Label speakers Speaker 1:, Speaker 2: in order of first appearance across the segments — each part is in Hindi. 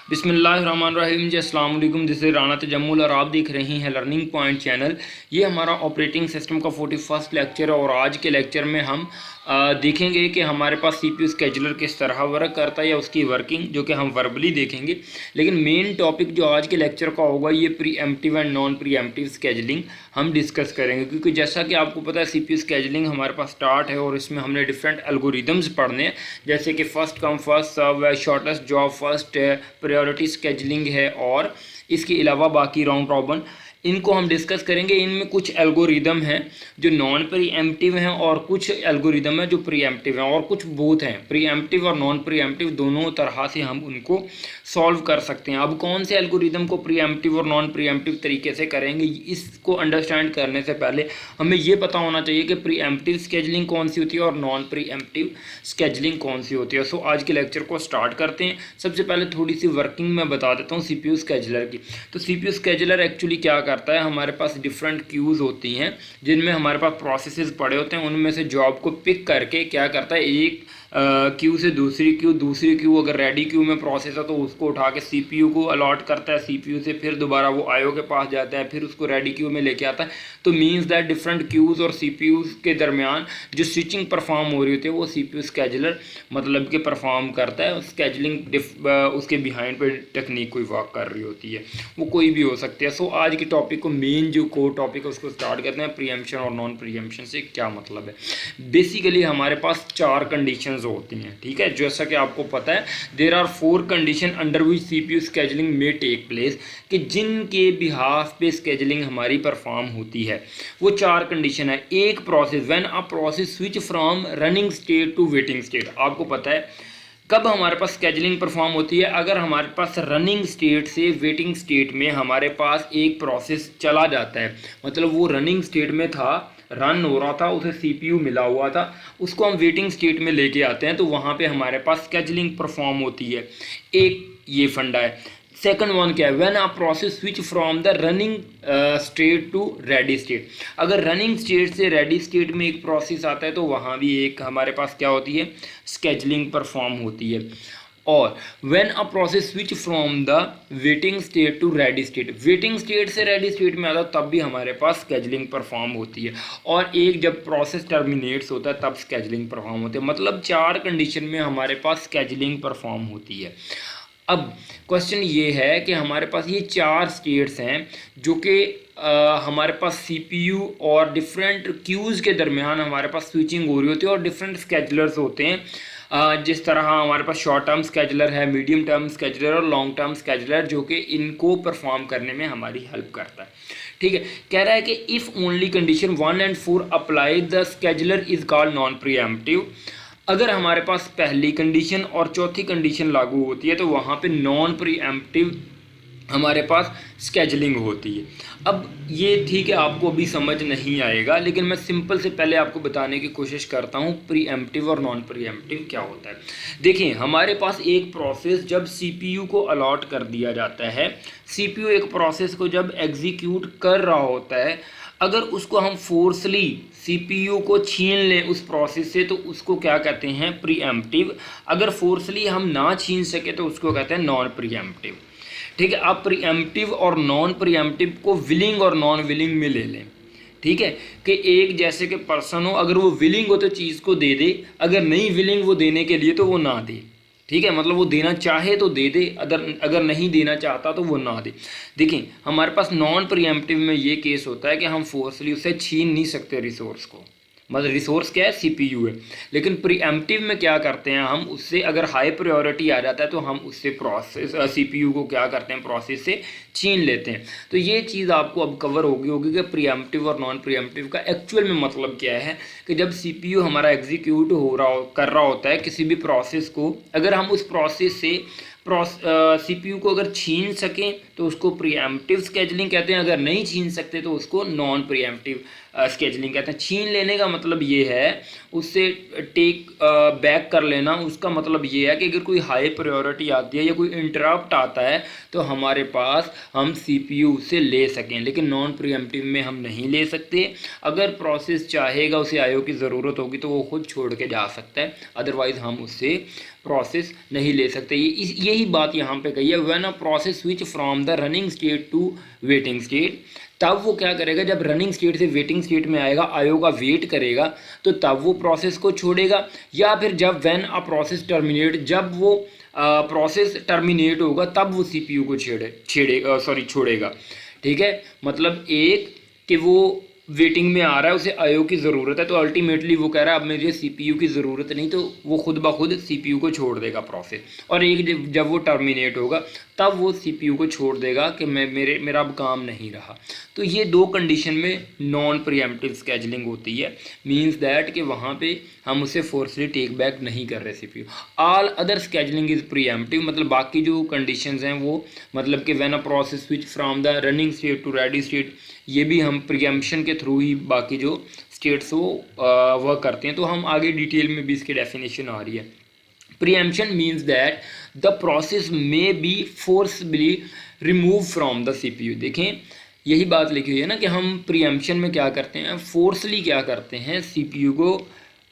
Speaker 1: बिस्मिल्लाहिर्रहमानिर्रहीम जी, अस्सलाम वालेकुम। दिस इज़ राना तजम्मुल और आप देख रहे हैं लर्निंग पॉइंट चैनल। ये हमारा ऑपरेटिंग सिस्टम का 41st लेक्चर है और आज के लेक्चर में हम देखेंगे कि हमारे पास सीपीयू स्केजुलर किस तरह वर्क करता है या उसकी वर्किंग, जो कि हम वर्बली देखेंगे। लेकिन मेन टॉपिक जो आज के लेक्चर का होगा ये pre-emptive and non pre-emptive scheduling हम डिस्कस करेंगे, क्योंकि जैसा कि आपको पता है सीपीयू स्केजुलिंग हमारे पास स्टार्ट है और इसमें हमने डिफरेंट एल्गोरिदम्स पढ़ने हैं, जैसे कि फर्स्ट कम फर्स्ट सर्व है, शॉर्टेस्ट जॉब फर्स्ट है, प्रायोरिटी स्केजुलिंग है और इसके अलावा बाकी राउंड रॉबिन, इनको हम डिस्कस करेंगे। इनमें कुछ एल्गोरिदम हैं जो नॉन प्रीएम्प्टिव हैं और कुछ एल्गोरिदम हैं जो प्रीएम्प्टिव हैं और कुछ बोथ हैं, प्रीएम्प्टिव और नॉन प्रीएम्प्टिव दोनों तरह से हम उनको सॉल्व कर सकते हैं। अब कौन से एल्गोरिदम को प्रीएम्प्टिव और नॉन प्रीएम्प्टिव तरीके से करेंगे, इसको अंडरस्टैंड करने से पहले हमें ये पता होना चाहिए कि प्रीएम्प्टिव स्केजुलिंग कौन सी होती है और नॉन प्रीएम्प्टिव स्केजुलिंग कौन सी होती है। सो आज के लेक्चर को स्टार्ट करते हैं। सबसे पहले थोड़ी सी वर्किंग मैं बता देता हूँ सीपीयू स्केजुलर की। तो सीपीयू स्केजुलर एक्चुअली क्या करता है, हमारे पास डिफरेंट क्यूज़ होती हैं जिनमें हमारे पास प्रोसेसेस पड़े होते हैं, उनमें से जॉब को पिक करके क्या करता है, एक क्यू से दूसरी क्यू अगर रेडी क्यू में प्रोसेस है तो उसको उठा के सीपीयू को अलॉट करता है, सीपीयू से फिर दोबारा वो आईओ के पास जाता है, फिर उसको रेडी क्यू में लेके आता है। तो मींस दैट डिफरेंट क्यूज़ और सीपीयूज़ के दरमियान जो स्विचिंग परफॉर्म हो रही होती है वो सीपीयू स्केजुलर मतलब कि परफॉर्म करता है। स्केजुलिंग उसके बिहाइंड पे टेक्निक कोई वर्क कर रही होती है, वो कोई भी हो सकती है। सो आज के टॉपिक को मेन जो कोर टॉपिक है उसको स्टार्ट करते हैं। प्रीएम्प्शन और नॉन प्रीएम्प्शन से क्या मतलब है। बेसिकली हमारे पास 4 कंडीशंस होती हैं, ठीक है। जैसा कि आपको पता है there are 4 condition under which CPU scheduling में टेक प्लेस, कि जिनके बिहाफ पे स्केजुलिंग हमारी परफॉर्म होती है। वो 4 कंडीशन है। एक process, when a process switch from running state to waiting state. आपको पता है कब हमारे पास स्केजुलिंग परफॉर्म होती है, अगर हमारे पास रनिंग स्टेट से वेटिंग स्टेट में हमारे पास एक प्रोसेस चला जाता है, मतलब वो रनिंग स्टेट में था, रन हो रहा था, उसे सीपीयू मिला हुआ था, उसको हम वेटिंग स्टेट में लेके आते हैं तो वहाँ पे हमारे पास स्केजुलिंग परफॉर्म होती है। एक ये फंडा है। सेकंड वन क्या है, when a process switch from the running state to ready state. अगर रनिंग स्टेट से रेडी स्टेट में एक प्रोसेस आता है तो वहाँ भी एक हमारे पास क्या होती है, स्केजुलिंग परफॉर्म होती है। और when a process switch from the waiting state to ready state, waiting state से रेडी स्टेट में आता है तब भी हमारे पास स्केजुलिंग परफॉर्म होती है। और एक जब प्रोसेस टर्मिनेट्स होता है तब स्केजुलिंग परफॉर्म होती है। मतलब 4 कंडीशन में हमारे पास स्केजुलिंग परफॉर्म होती है। अब क्वेश्चन ये है कि हमारे पास ये 4 स्टेट्स हैं जो कि हमारे पास सीपीयू और डिफरेंट क्यूज़ के दरमियान हमारे पास स्विचिंग हो रही होती है और डिफरेंट स्केजुलर्स होते हैं। जिस तरह हमारे पास शॉर्ट टर्म स्केजुलर है, मीडियम टर्म स्केजुलर और लॉन्ग टर्म स्केजुलर, जो कि इनको परफॉर्म करने में हमारी हेल्प करता है, ठीक है। कह रहा है कि if only condition 1 and 4 apply the scheduler is called non pre-emptive. अगर हमारे पास पहली कंडीशन और चौथी कंडीशन लागू होती है तो वहाँ पे नॉन प्रीएम्प्टिव हमारे पास स्केजुलिंग होती है। अब ये ठीक है, आपको अभी समझ नहीं आएगा, लेकिन मैं सिंपल से पहले आपको बताने की कोशिश करता हूँ प्रीएम्प्टिव और नॉन प्रीएम्प्टिव क्या होता है। देखिए हमारे पास एक प्रोसेस जब सीपीयू को अलॉट कर दिया जाता है, सीपीयू एक प्रोसेस को जब एग्जीक्यूट कर रहा होता है, अगर उसको हम फोर्सली सीपीयू को छीन लें उस प्रोसेस से तो उसको क्या कहते हैं, प्रीएम्प्टिव। अगर फोर्सली हम ना छीन सके तो उसको कहते हैं नॉन प्रीएम्प्टिव, ठीक है। आप प्रीएम्प्टिव और नॉन प्रीएम्प्टिव को विलिंग और नॉन विलिंग में ले लें, ठीक है। कि एक जैसे कि पर्सन हो, अगर वो विलिंग हो तो चीज़ को दे दे, अगर नहीं विलिंग वो देने के लिए तो वो ना दे, ठीक है। मतलब वो देना चाहे तो दे दे, अगर नहीं देना चाहता तो वो ना दे। देखिए हमारे पास नॉन प्रीएम्प्टिव में ये केस होता है कि हम फोर्सली उससे छीन नहीं सकते रिसोर्स को, मतलब रिसोर्स क्या है, सीपीयू है। लेकिन प्रीएम्प्टिव में क्या करते हैं, हम उससे अगर हाई प्रायोरिटी आ जाता है तो हम उससे प्रोसेस सीपीयू को क्या करते हैं, प्रोसेस से छीन लेते हैं। तो ये चीज़ आपको अब कवर होगी कि प्रीएम्प्टिव और नॉन प्रीएम्प्टिव का एक्चुअल में मतलब क्या है। कि जब सीपीयू हमारा एग्जीक्यूट कर रहा होता है किसी भी प्रोसेस को, अगर हम उस प्रोसेस से सीपीयू को अगर छीन सकें तो उसको प्रीएम्प्टिव स्केजुलिंग कहते हैं, अगर नहीं छीन सकते तो उसको नॉन प्रीएम्प्टिव स्केजुलिंग कहते हैं। छीन लेने का मतलब ये है, उससे टेक बैक कर लेना, उसका मतलब ये है कि अगर कोई हाई प्रायोरिटी आती है या कोई इंटरप्ट आता है तो हमारे पास हम सीपीयू से ले सकें। लेकिन नॉन प्रीएम्प्टिव में हम नहीं ले सकते। अगर प्रोसेस चाहेगा, उसे आईओ की ज़रूरत होगी तो वो खुद छोड़ के जा सकता है, अदरवाइज़ हम उससे प्रोसेस नहीं ले सकते। यही बात यहाँ पे कही है, when a process switch from the running state to waiting state, तब वो क्या करेगा, जब रनिंग स्टेट से वेटिंग स्टेट में आएगा, आयो का वेट करेगा, तो तब वो प्रोसेस को छोड़ेगा। या फिर जब व्हेन अ प्रोसेस टर्मिनेट, जब वो प्रोसेस टर्मिनेट होगा तब वो सीपीयू को छोड़ेगा। ठीक है, मतलब एक कि वो वेटिंग में आ रहा है, उसे आईओ की ज़रूरत है, तो अल्टीमेटली वो कह रहा है अब मुझे सीपीयू की ज़रूरत नहीं, तो वो खुद ब खुद सीपीयू को छोड़ देगा प्रोसेस। और एक जब वो टर्मिनेट होगा तब वो सीपीयू को छोड़ देगा कि मेरा अब काम नहीं रहा। तो ये दो कंडीशन में नॉन प्रीएम्प्टिव स्केजलिंग होती है, मींस दैट कि वहाँ पे हम उसे फोर्सली टेक बैक नहीं कर रहे CPU. All other scheduling is preemptive, मतलब बाकी जो कंडीशंस हैं वो, मतलब कि when a process switch from the running state to ready state, ये भी हम प्रीएम्पशन के थ्रू ही बाकी जो स्टेट्स वो वर्क करते हैं। तो हम आगे डिटेल में भी इसकी डेफिनेशन आ रही है। Preemption means that the process may be forcibly remove from the CPU. देखें यही बात लिखी हुई है ना कि हम प्रीएम्पशन में क्या करते हैं, फोर्सली क्या करते हैं, सीपीयू को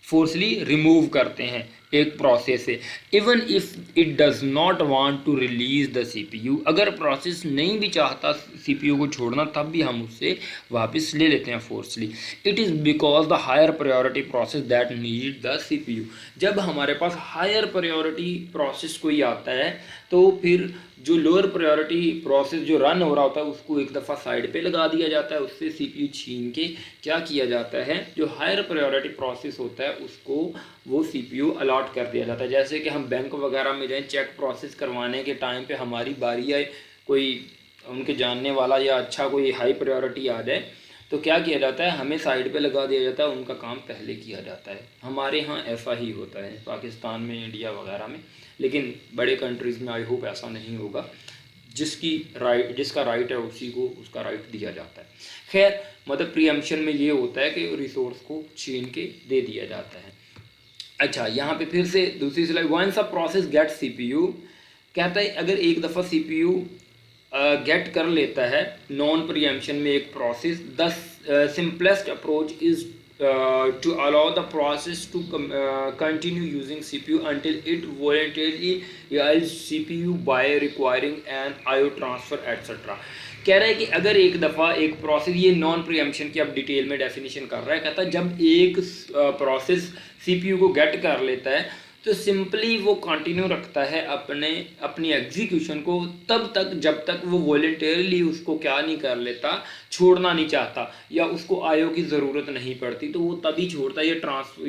Speaker 1: फोर्सली रिमूव करते हैं एक प्रोसेस से। Even if it does not want to release the CPU, अगर प्रोसेस नहीं भी चाहता सीपीयू को छोड़ना तब भी हम उससे वापस ले लेते हैं forcibly. It is because the higher priority process that need the CPU. जब हमारे पास हायर प्रायोरिटी प्रोसेस कोई आता है तो फिर जो लोअर प्रायोरिटी प्रोसेस जो रन हो रहा होता है उसको एक दफ़ा साइड पे लगा दिया जाता है, उससे सीपीयू छीन के क्या किया जाता है, जो हायर प्रायोरिटी प्रोसेस होता है उसको वो सीपीयू अलॉट कर दिया जाता है। जैसे कि हम बैंक वगैरह में जाएं, चेक प्रोसेस करवाने के टाइम पे हमारी बारी आए, कोई उनके जानने वाला या अच्छा कोई हाई प्रायोरिटी आ जाए तो क्या किया जाता है, हमें साइड पे लगा दिया जाता है, उनका काम पहले किया जाता है। हमारे यहाँ ऐसा ही होता है, पाकिस्तान में, इंडिया वगैरह में, लेकिन बड़े कंट्रीज़ में आई होप ऐसा नहीं होगा। जिसका राइट है उसी को उसका राइट दिया जाता है। खैर, मतलब प्रीएम्पशन में ये होता है कि रिसोर्स को छीन के दे दिया जाता है। अच्छा, यहाँ पे फिर से दूसरी slide, once a process get CPU, कहता है अगर एक दफ़ा सीपीयू गेट कर लेता है नॉन प्रीएम्पशन में एक process, the simplest approach is to allow the process to continue using CPU until it voluntarily yields CPU by requiring an IO transfer etc. कह रहा है कि अगर एक दफ़ा एक प्रोसेस, ये नॉन प्रीएम्पशन की अब डिटेल में डेफिनेशन कर रहा है, कहता है जब एक प्रोसेस CPU को गेट कर लेता है तो सिंपली वो कंटिन्यू रखता है अपनी एग्जीक्यूशन को तब तक जब तक वो वॉलंटरली उसको क्या नहीं कर लेता, छोड़ना नहीं चाहता या उसको आईओ की ज़रूरत नहीं पड़ती, तो वो तभी छोड़ता है। ये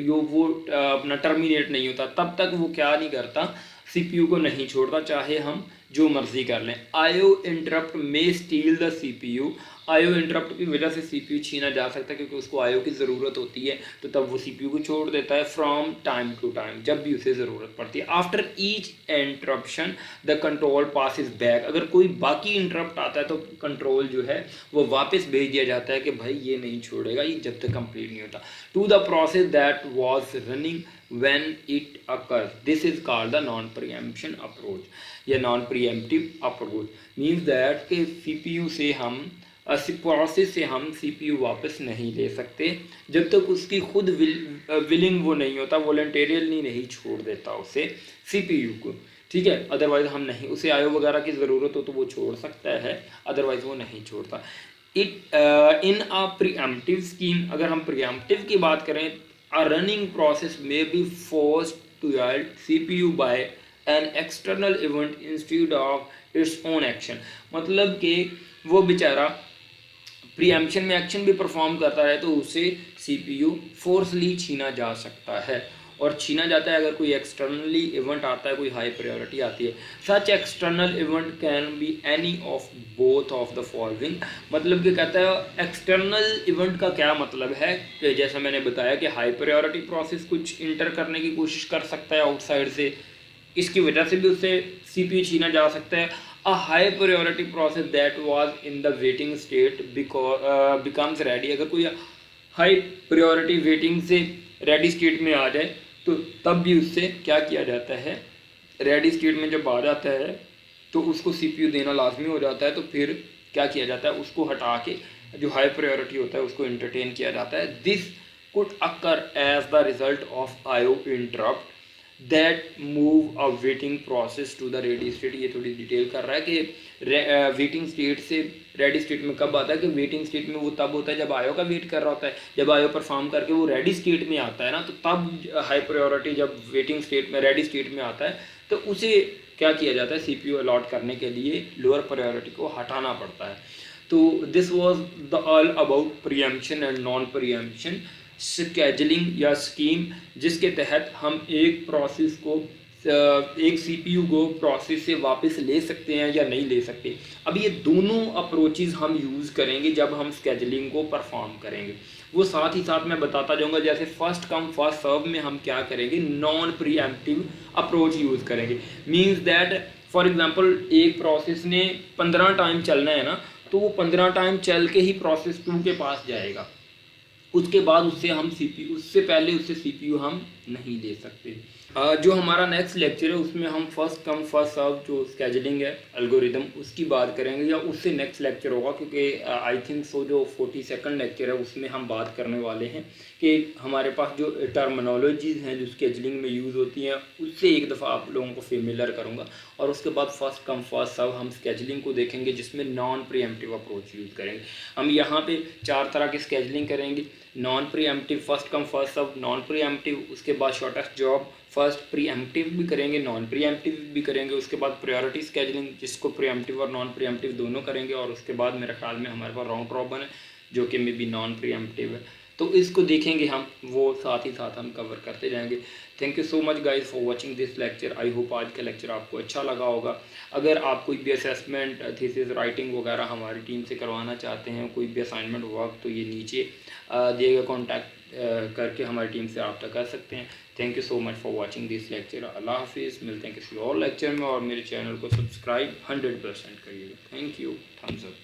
Speaker 1: वो अपना टर्मिनेट नहीं होता, तब तक वो क्या नहीं करता, सीपीयू को नहीं छोड़ता, चाहे हम जो मर्जी कर लें। आईओ इंटरप्ट में steel the CPU, IO interrupt की वजह से सीपीयू छीना जा सकता है क्योंकि उसको आईओ की ज़रूरत होती है, तो तब वो सीपीयू को छोड़ देता है फ्रॉम टाइम टू टाइम, जब भी उसे ज़रूरत पड़ती है। After each interruption the control passes back, अगर कोई बाकी इंटरप्ट आता है तो कंट्रोल जो है वो वापस भेज दिया जाता है कि भाई ये नहीं छोड़ेगा, ये जब तक कंप्लीट नहीं होता, to the process that was running when it occurs. This is called the non-preemption approach या non-preemptive approach. Means that कि CPU से हम प्रोसेस से हम CPU वापस नहीं ले सकते जब तक उसकी खुद विलिंग वो नहीं होता, वॉलंटेरियली नहीं छोड़ देता उसे CPU को, ठीक है। अदरवाइज हम नहीं, उसे आयो वगैरह की ज़रूरत हो तो वो छोड़ सकता है, अदरवाइज वो नहीं छोड़ता। इन अ प्रीएम्प्टिव स्कीम, अगर हम प्रीएम्प्टिव की बात करें, a running process may be forced to yield CPU by an external event instead of its own action. मतलब कि वो बेचारा प्रीएम्पशन में एक्शन भी परफॉर्म करता है तो उसे CPU फोर्सली छीना जा सकता है, और छीना जाता है अगर कोई एक्सटर्नली इवेंट आता है, कोई हाई प्रायोरिटी आती है। Such external event can be any of both of the following, मतलब कि कहता है एक्सटर्नल इवेंट का क्या मतलब है कि जैसा मैंने बताया कि हाई प्रायोरिटी प्रोसेस कुछ इंटर करने की कोशिश कर सकता है आउटसाइड से, इसकी वजह से भी उससे CPU छीना जा सकता है। A high priority process that was in the waiting state becomes ready, अगर कोई हाई प्रायोरिटी वेटिंग से रेडी स्टेट में आ जाए तो तब भी उससे क्या किया जाता है, रेडी स्टेट में जब आ जाता है तो उसको CPU देना लाजमी हो जाता है, तो फिर क्या किया जाता है, उसको हटा के जो हाई प्रायोरिटी होता है उसको एंटरटेन किया जाता है। This could occur as the result of IO interrupt, that move a waiting process to the ready state. ये थोड़ी डिटेल कर रहा है कि वेटिंग स्टेट से रेडी स्टेट में कब आता है, कि वेटिंग स्टेट में वो तब होता है जब आयो का वेट कर रहा होता है। जब आयो परफॉर्म करके वो रेडी स्टेट में आता है ना, तो तब हाई प्रायोरिटी जब वेटिंग स्टेट में रेडी स्टेट में आता है तो उसे क्या किया जाता है, सीपीयू अलॉट करने के लिए लोअर प्रायोरिटी को हटाना पड़ता है। तो this was the all about preemption and non preemption scheduling या स्कीम, जिसके तहत हम एक प्रोसेस को एक सीपीयू को प्रोसेस से वापस ले सकते हैं या नहीं ले सकते। अब ये दोनों अप्रोचेस हम यूज़ करेंगे जब हम स्केजुलिंग को परफॉर्म करेंगे। वो साथ ही साथ मैं बताता जाऊंगा, जैसे फर्स्ट कम फर्स्ट सर्व में हम क्या करेंगे, नॉन प्रीएम्प्टिव अप्रोच यूज़ करेंगे। मीन्स दैट फॉर एग्जांपल एक प्रोसेस ने 15 टाइम चलना है ना, तो वो 15 टाइम चल के ही प्रोसेस 2 के पास जाएगा। उसके बाद उससे पहले उससे सीपीयू हम नहीं ले सकते। जो हमारा नेक्स्ट लेक्चर है उसमें हम फर्स्ट कम फर्स्ट सर्व जो स्केजुलिंग है एल्गोरिदम उसकी बात करेंगे, या उससे नेक्स्ट लेक्चर होगा, क्योंकि आई थिंक सो जो 42nd लेक्चर है उसमें हम बात करने वाले हैं कि हमारे पास जो टर्मिनोलॉजीज़ हैं जो स्केजुलिंग में यूज़ होती हैं, उससे एक दफ़ा आप लोगों को फेमिलर करूँगा। और उसके बाद फर्स्ट कम फर्स्ट सर्व हम स्केजुलिंग को देखेंगे, जिसमें नॉन प्रीएम्प्टिव अप्रोच यूज़ करेंगे। हम यहाँ पे 4 तरह की स्केजुलिंग करेंगे, non preemptive, first come first serve, non preemptive, उसके बाद शॉर्टेस्ट जॉब, फर्स्ट प्रीएम्प्टिव भी करेंगे, नॉन प्रीएम्प्टिव भी करेंगे, उसके बाद प्रायोरिटी स्केजुलिंग जिसको प्रीएम्प्टिव और नॉन प्रीएम्प्टिव दोनों करेंगे, और उसके बाद मेरे ख्याल में हमारे पास राउंड रॉबिन है जो कि मे बी नॉन प्रीएम्प्टिव है। तो इसको देखेंगे हम, वो साथ ही साथ हम कवर करते जाएंगे। Thank you so much guys for watching this lecture. I hope आज का लेक्चर आपको अच्छा लगा होगा। अगर आप कोई भी असेसमेंट, थीसिस राइटिंग वगैरह हमारी टीम से करवाना चाहते हैं, कोई भी असाइनमेंट वर्क, तो ये नीचे दिए गए कॉन्टैक्ट करके हमारी टीम से रब्ता कर सकते हैं। Thank you so much for watching this lecture. अल्लाह हाफिज़, मिलते हैं किसी और लेक्चर में, और मेरे चैनल को सब्सक्राइब 100% करिएगा। Thank you, thumbs up.